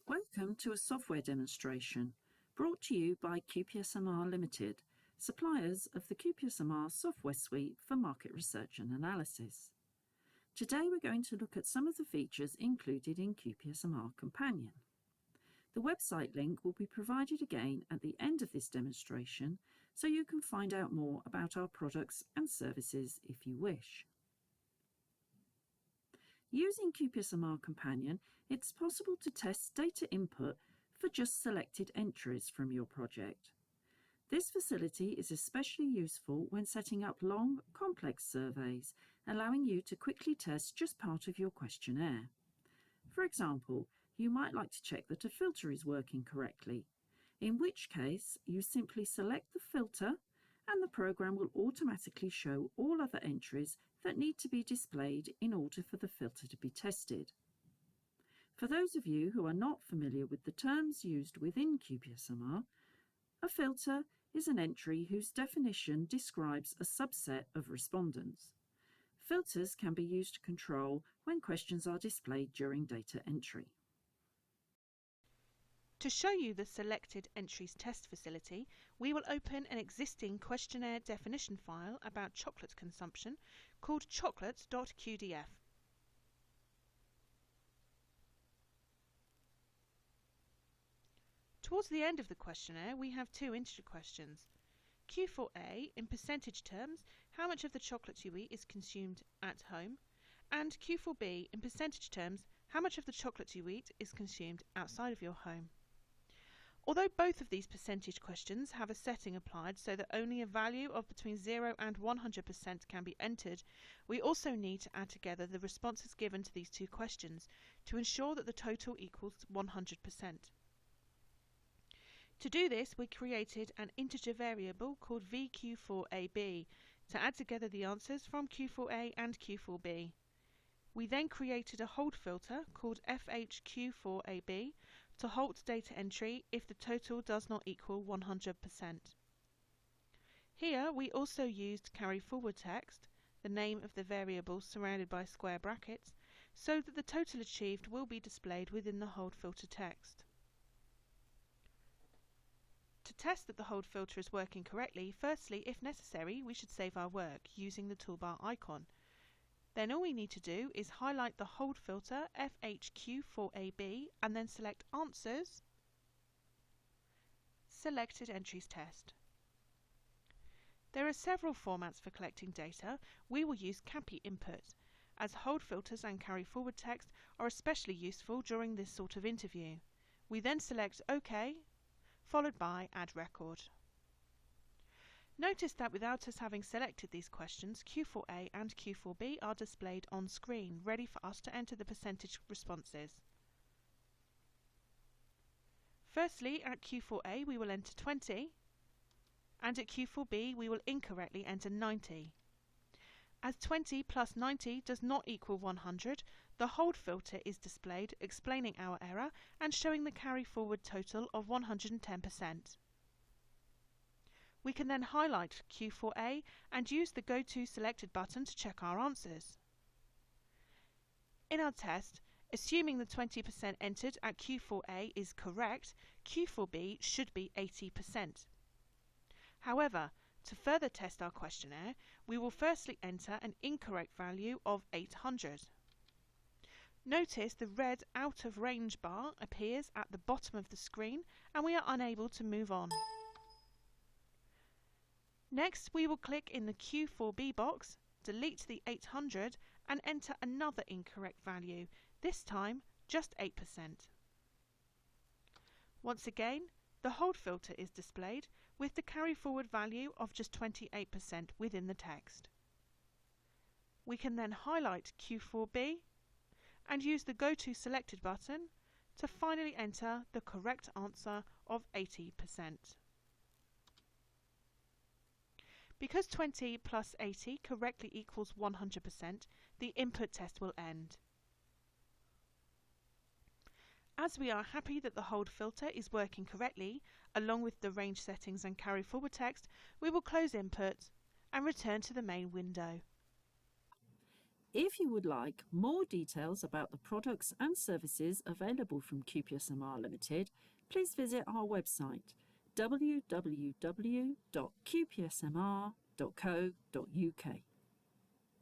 Welcome to a software demonstration brought to you by QPSMR Limited, suppliers of the QPSMR software suite for market research and analysis. Today we're going to look at some of the features included in QPSMR Companion. The website link will be provided again at the end of this demonstration, so you can find out more about our products and services if you wish. Using QPSMR Companion, it's possible to test data input for just selected entries from your project. This facility is especially useful when setting up long, complex surveys, allowing you to quickly test just part of your questionnaire. For example, you might like to check that a filter is working correctly, in which case you simply select the filter and the program will automatically show all other entries that need to be displayed in order for the filter to be tested. For those of you who are not familiar with the terms used within QPSMR, a filter is an entry whose definition describes a subset of respondents. Filters can be used to control when questions are displayed during data entry. To show you the Selected Entries test facility, we will open an existing questionnaire definition file about chocolate consumption called chocolate.qdf. Towards the end of the questionnaire, we have two integer questions. Q4A, in percentage terms, how much of the chocolate you eat is consumed at home, and Q4B, in percentage terms, how much of the chocolate you eat is consumed outside of your home. Although both of these percentage questions have a setting applied so that only a value of between 0 and 100% can be entered, we also need to add together the responses given to these two questions to ensure that the total equals 100%. To do this, we created an integer variable called vq4ab to add together the answers from Q4a and Q4b. We then created a hold filter called fhq4ab to halt data entry if the total does not equal 100%. Here we also used carry forward text, the name of the variable surrounded by square brackets, so that the total achieved will be displayed within the hold filter text. To test that the hold filter is working correctly, firstly, if necessary, we should save our work using the toolbar icon. Then all we need to do is highlight the hold filter FHQ4AB and then select Answers, Selected Entries Test. There are several formats for collecting data. We will use CAPI input, as hold filters and carry forward text are especially useful during this sort of interview. We then select OK, followed by Add Record. Notice that without us having selected these questions, Q4A and Q4B are displayed on screen, ready for us to enter the percentage responses. Firstly, at Q4A we will enter 20, and at Q4B we will incorrectly enter 90. As 20 plus 90 does not equal 100, the hold filter is displayed, explaining our error and showing the carry forward total of 110%. We can then highlight Q4A and use the Go To Selected button to check our answers. In our test, assuming the 20% entered at Q4A is correct, Q4B should be 80%. However, to further test our questionnaire, we will firstly enter an incorrect value of 800. Notice the red out of range bar appears at the bottom of the screen and we are unable to move on. Next, we will click in the Q4B box, delete the 800 and enter another incorrect value, this time just 8%. Once again, the hold filter is displayed with the carry forward value of just 28% within the text. We can then highlight Q4B and use the Go To Selected button to finally enter the correct answer of 80%. Because 20 plus 80 correctly equals 100%, the input test will end. As we are happy that the hold filter is working correctly, along with the range settings and carry forward text, we will close input and return to the main window. If you would like more details about the products and services available from QPSMR Limited, please visit our website www.qpsmr.co.uk.